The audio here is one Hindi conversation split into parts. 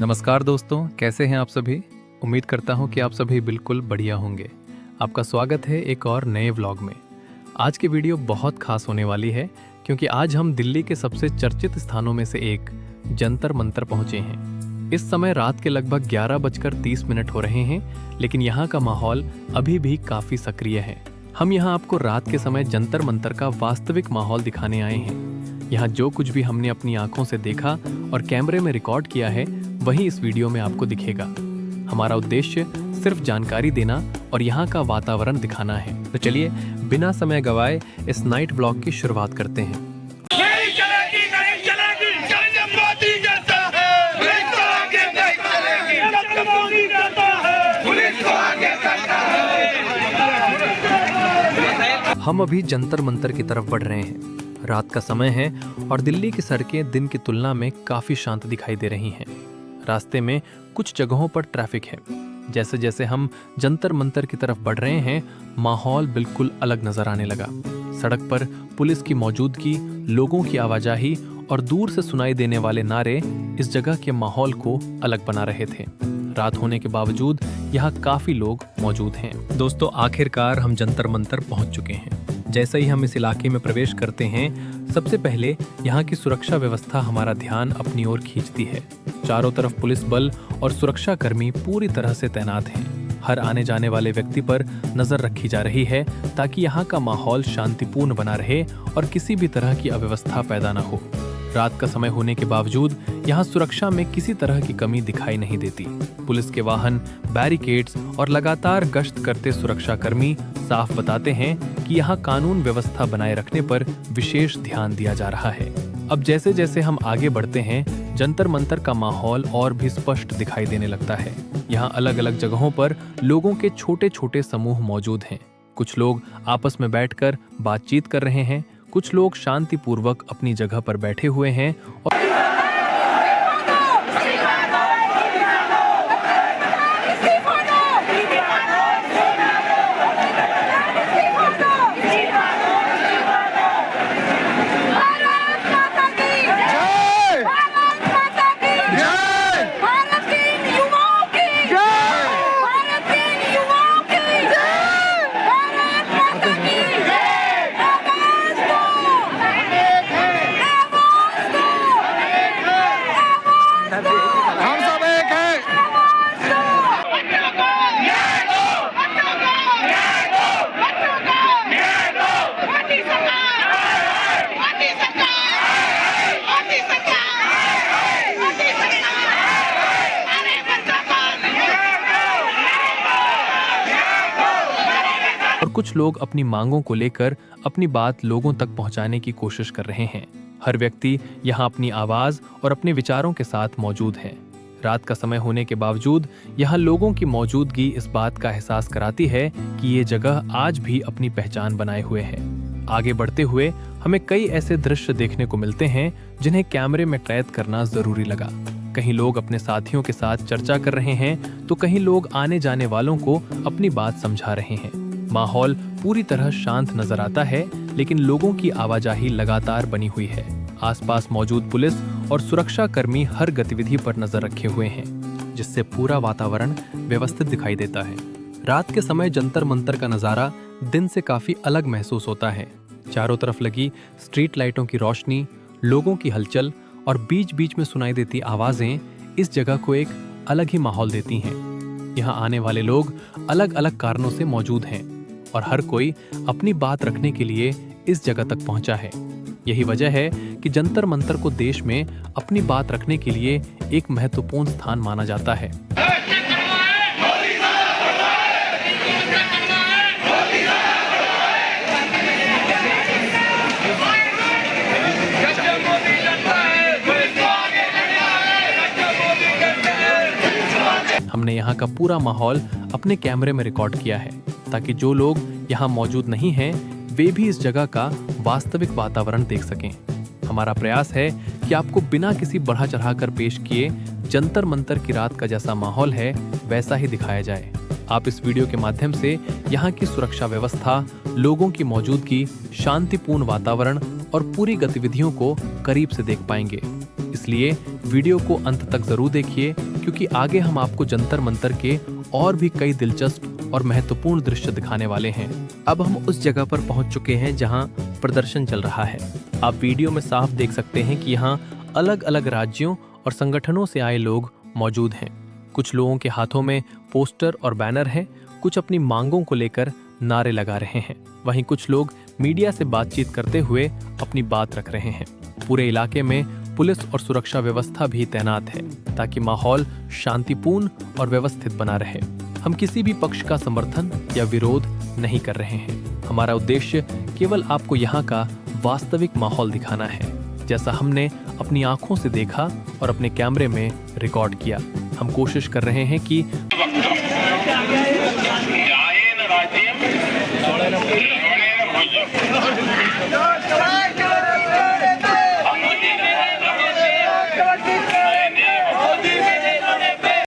नमस्कार दोस्तों, कैसे हैं आप सभी। उम्मीद करता हूं कि आप सभी बिल्कुल बढ़िया होंगे। आपका स्वागत है एक और नए व्लॉग में। आज की वीडियो बहुत खास होने वाली है क्योंकि आज हम दिल्ली के सबसे चर्चित स्थानों में से एक जंतर मंतर पहुंचे हैं। इस समय रात के लगभग 11:30 हो रहे हैं, लेकिन यहाँ का माहौल अभी भी काफी सक्रिय है। हम यहाँ आपको रात के समय जंतर मंतर का वास्तविक माहौल दिखाने आए हैं। यहाँ जो कुछ भी हमने अपनी आंखों से देखा और कैमरे में रिकॉर्ड किया है वही इस वीडियो में आपको दिखेगा। हमारा उद्देश्य सिर्फ जानकारी देना और यहाँ का वातावरण दिखाना है। तो चलिए बिना समय गवाए इस नाइट ब्लॉग की शुरुआत करते हैं। नहीं चलेगी, नहीं चलेगी, जब मोदी कहता है, पुलिस को आगे करता है, जब मोदी कहता है, पुलिस को आगे करता है। हम अभी जंतर मंतर की तरफ बढ़ रहे हैं। रात का समय है और दिल्ली की सड़कें दिन की तुलना में काफी शांत दिखाई दे रही हैं। रास्ते में कुछ जगहों पर ट्रैफिक है। जैसे जैसे हम जंतर मंतर की तरफ बढ़ रहे हैं, माहौल बिल्कुल अलग नजर आने लगा। सड़क पर पुलिस की मौजूदगी, लोगों की आवाजाही और दूर से सुनाई देने वाले नारे इस जगह के माहौल को अलग बना रहे थे। रात होने के बावजूद यहाँ काफी लोग मौजूद हैं। दोस्तों, आखिरकार हम जंतर मंतर पहुंच चुके हैं। जैसे ही हम इस इलाके में प्रवेश करते हैं, सबसे पहले यहाँ की सुरक्षा व्यवस्था हमारा ध्यान अपनी ओर खींचती है। चारों तरफ पुलिस बल और सुरक्षा कर्मी पूरी तरह से तैनात हैं। हर आने जाने वाले व्यक्ति पर नजर रखी जा रही है ताकि यहाँ का माहौल शांतिपूर्ण बना रहे और किसी भी तरह की अव्यवस्था पैदा न हो। रात का समय होने के बावजूद यहाँ सुरक्षा में किसी तरह की कमी दिखाई नहीं देती। पुलिस के वाहन, बैरिकेड्स और लगातार गश्त करते सुरक्षा कर्मी साफ बताते हैं कि यहाँ कानून व्यवस्था बनाए रखने पर विशेष ध्यान दिया जा रहा है। अब जैसे जैसे हम आगे बढ़ते हैं, जंतर मंतर का माहौल और भी स्पष्ट दिखाई देने लगता है। यहाँ अलग अलग जगहों पर लोगों के छोटे छोटे समूह मौजूद हैं। कुछ लोग आपस में बैठकर बातचीत कर रहे हैं, कुछ लोग शांतिपूर्वक अपनी जगह पर बैठे हुए हैं और कुछ लोग अपनी मांगों को लेकर अपनी बात लोगों तक पहुंचाने की कोशिश कर रहे हैं। हर व्यक्ति यहां अपनी आवाज और अपने विचारों के साथ मौजूद है। रात का समय होने के बावजूद यहां लोगों की मौजूदगी इस बात का एहसास कराती है कि ये जगह आज भी अपनी पहचान बनाए हुए है। आगे बढ़ते हुए हमें कई ऐसे दृश्य देखने को मिलते हैं जिन्हें कैमरे में कैद करना जरूरी लगा। कहीं लोग अपने साथियों के साथ चर्चा कर रहे हैं तो कहीं लोग आने जाने वालों को अपनी बात समझा रहे हैं। माहौल पूरी तरह शांत नजर आता है, लेकिन लोगों की आवाजाही लगातार बनी हुई है। आसपास मौजूद पुलिस और सुरक्षा कर्मी हर गतिविधि पर नजर रखे हुए हैं, जिससे पूरा वातावरण व्यवस्थित दिखाई देता है। रात के समय जंतर मंतर का नजारा दिन से काफी अलग महसूस होता है। चारों तरफ लगी स्ट्रीट लाइटों की रोशनी, लोगों की हलचल और बीच बीच में सुनाई देती आवाजें इस जगह को एक अलग ही माहौल देती हैं। यहाँ आने वाले लोग अलग अलग कारणों से मौजूद हैं और हर कोई अपनी बात रखने के लिए इस जगह तक पहुंचा है। यही वजह है कि जंतर मंतर को देश में अपनी बात रखने के लिए एक महत्वपूर्ण स्थान माना जाता है। हमने यहाँ का पूरा माहौल अपने कैमरे में रिकॉर्ड किया है ताकि जो लोग यहाँ मौजूद नहीं हैं वे भी इस जगह का वास्तविक वातावरण देख सकें। हमारा प्रयास है कि आपको बिना किसी बढ़ा चढ़ाकर पेश किए जंतर मंतर की रात का जैसा माहौल है वैसा ही दिखाया जाए। आप इस वीडियो के माध्यम से यहाँ की सुरक्षा व्यवस्था, लोगों की मौजूदगी, शांतिपूर्ण वातावरण और पूरी गतिविधियों को करीब से देख पाएंगे। इसलिए वीडियो को अंत तक जरूर देखिए क्योंकि आगे हम आपको जंतर मंतर के और भी कई दिलचस्प और महत्वपूर्ण दृश्य दिखाने वाले हैं। अब हम उस जगह पर पहुंच चुके हैं जहां प्रदर्शन चल रहा है। आप वीडियो में साफ देख सकते हैं कि यहाँ अलग अलग राज्यों और संगठनों से आए लोग मौजूद हैं। कुछ लोगों के हाथों में पोस्टर और बैनर हैं, कुछ अपनी मांगों को लेकर नारे लगा रहे हैं, वहीं कुछ लोग मीडिया से बातचीत करते हुए अपनी बात रख रहे हैं। पूरे इलाके में पुलिस और सुरक्षा व्यवस्था भी तैनात है ताकि माहौल शांतिपूर्ण और व्यवस्थित बना रहे। हम किसी भी पक्ष का समर्थन या विरोध नहीं कर रहे हैं। हमारा उद्देश्य केवल आपको यहाँ का वास्तविक माहौल दिखाना है, जैसा हमने अपनी आंखों से देखा और अपने कैमरे में रिकॉर्ड किया। हम कोशिश कर रहे हैं कि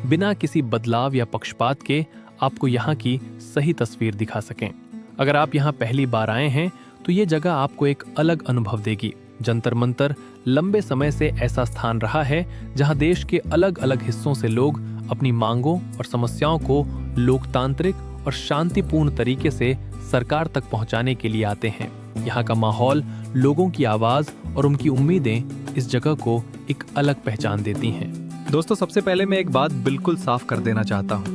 बिना किसी बदलाव या पक्षपात के आपको यहाँ की सही तस्वीर दिखा सकें। अगर आप यहाँ पहली बार आए हैं तो ये जगह आपको एक अलग अनुभव देगी। जंतर मंतर लंबे समय से ऐसा स्थान रहा है जहाँ देश के अलग अलग हिस्सों से लोग अपनी मांगों और समस्याओं को लोकतांत्रिक और शांतिपूर्ण तरीके से सरकार तक पहुँचाने के लिए आते हैं। यहाँ का माहौल, लोगों की आवाज और उनकी उम्मीदें इस जगह को एक अलग पहचान देती हैं। दोस्तों, सबसे पहले मैं एक बात बिल्कुल साफ कर देना चाहता हूँ।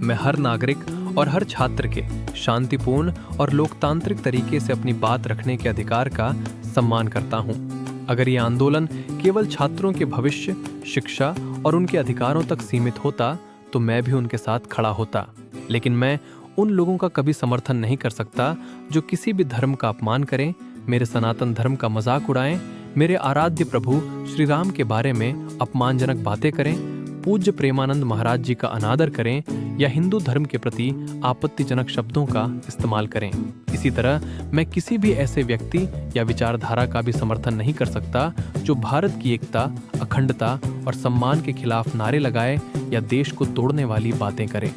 मैं हर नागरिक और हर छात्र के शांतिपूर्ण और लोकतांत्रिक तरीके से अपनी बात रखने के अधिकार का सम्मान करता हूँ। अगर ये आंदोलन केवल छात्रों के भविष्य, शिक्षा और उनके अधिकारों तक सीमित होता तो मैं भी उनके साथ खड़ा होता, लेकिन मैं उन लोगों का कभी समर्थन नहीं कर सकता जो किसी भी धर्म का अपमान करें, मेरे सनातन धर्म का मजाक उड़ाएं, मेरे आराध्य प्रभु श्री राम के बारे में अपमानजनक बातें करें, पूज्य प्रेमानंद महाराज जी का अनादर करें या हिंदू धर्म के प्रति आपत्तिजनक शब्दों का इस्तेमाल करें। इसी तरह मैं किसी भी ऐसे व्यक्ति या विचारधारा का भी समर्थन नहीं कर सकता जो भारत की एकता, अखंडता और सम्मान के खिलाफ नारे लगाए या देश को तोड़ने वाली बातें करे।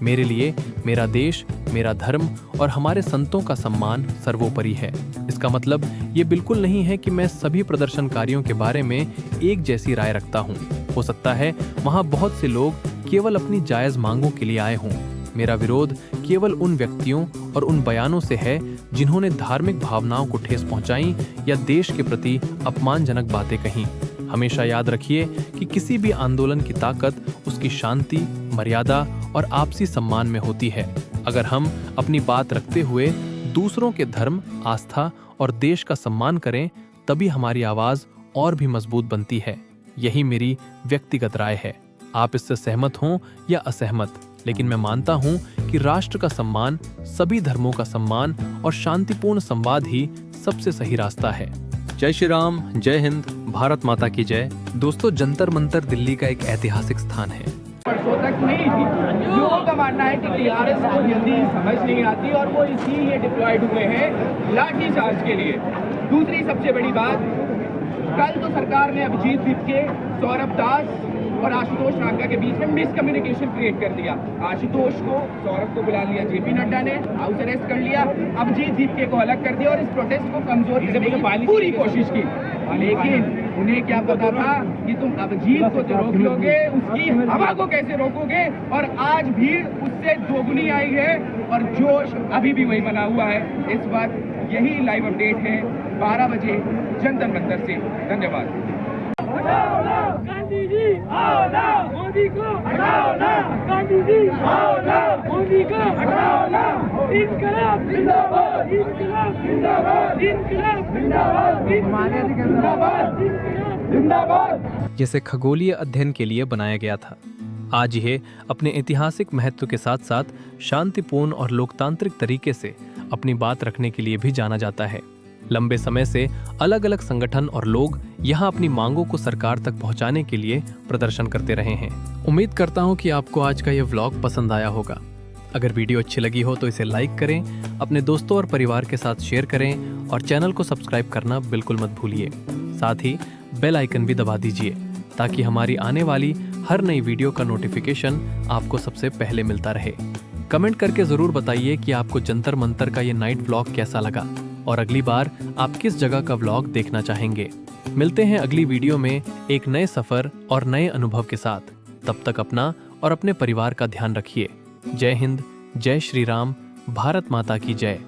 मेरे लिए मेरा देश, मेरा धर्म और हमारे संतों का सम्मान सर्वोपरि है। इसका मतलब ये बिल्कुल नहीं है कि मैं सभी प्रदर्शनकारियों के बारे में एक जैसी राय रखता हूँ। हो सकता है वहाँ बहुत से लोग केवल अपनी जायज मांगों के लिए आए हों। मेरा विरोध केवल उन व्यक्तियों और उन बयानों से है जिन्होंने धार्मिक भावनाओं को ठेस पहुंचाई या देश के प्रति अपमानजनक बातें कहीं। हमेशा याद रखिए कि किसी भी आंदोलन की ताकत उसकी शांति, मर्यादा और आपसी सम्मान में होती है। अगर हम अपनी बात रखते हुए दूसरों के धर्म, आस्था और देश का सम्मान करें, तभी हमारी आवाज और भी मजबूत बनती है। यही मेरी व्यक्तिगत राय है। आप इससे सहमत हों या असहमत, लेकिन मैं मानता हूं कि राष्ट्र का सम्मान, सभी धर्मों का सम्मान और शांतिपूर्ण संवाद ही सबसे सही रास्ता है। जय श्री राम, जय हिंद, भारत माता की जय। दोस्तों, जंतर मंतर दिल्ली का एक ऐतिहासिक स्थान है। तक नहीं थी। लोगों का मानना है कि टीआरएस को हिंदी समझ नहीं आती और वो इसीलिए डिप्लॉयड हुए हैं लाठी चार्ज के लिए। दूसरी सबसे बड़ी बात, कल तो सरकार ने अभिजीत दीप के, सौरभ दास और आशुतोष रांका के बीच में मिसकम्युनिकेशन क्रिएट कर दिया। आशुतोष को, सौरभ को बुला लिया जेपी नड्डा ने, हाउस अरेस्ट कर लिया, अभिजीत दीपके को अलग कर दिया और इस प्रोटेस्ट को कमजोर करने की पूरी कोशिश की। लेकिन उन्हें क्या पता था कि तुम अभिजीत को तो रोक लोगे, उसकी हवा को कैसे रोकोगे। और आज भीड़ उससे दोगुनी आई है और जोश अभी भी वही बना हुआ है। इस बात यही लाइव अपडेट है 12 बजे जंतर मंतर से। धन्यवाद। गांधी जी आओ ना, मोदी को हटाओ ना, गांधी जी आओ ना, मोदी को हटाओ ना, इनकलाब जिंदाबाद, इनकलाब जिंदाबाद, इनकलाब जिंदाबाद, जिंदाबाद, जिंदाबाद। जिसे खगोलीय अध्ययन के लिए बनाया गया था, आज यह अपने ऐतिहासिक महत्व के साथ साथ शांतिपूर्ण और लोकतांत्रिक तरीके से अपनी बात रखने के लिए भी जाना जाता है। लंबे समय से अलग अलग संगठन और लोग यहाँ अपनी मांगों को सरकार तक पहुँचाने के लिए प्रदर्शन करते रहे हैं। उम्मीद करता हूँ कि आपको आज का यह व्लॉग पसंद आया होगा। अगर वीडियो अच्छी लगी हो तो इसे लाइक करें, अपने दोस्तों और परिवार के साथ शेयर करें और चैनल को सब्सक्राइब करना बिल्कुल मत भूलिए। साथ ही बेल आइकन भी दबा दीजिए ताकि हमारी आने वाली हर नई वीडियो का नोटिफिकेशन आपको सबसे पहले मिलता रहे। कमेंट करके ज़रूर बताइए कि आपको जंतर मंतर का ये नाइट व्लॉग कैसा लगा और अगली बार आप किस जगह का व्लॉग देखना चाहेंगे। मिलते हैं अगली वीडियो में एक नए सफ़र और नए अनुभव के साथ। तब तक अपना और अपने परिवार का ध्यान रखिए। जय हिंद, जय श्री राम, भारत माता की जय।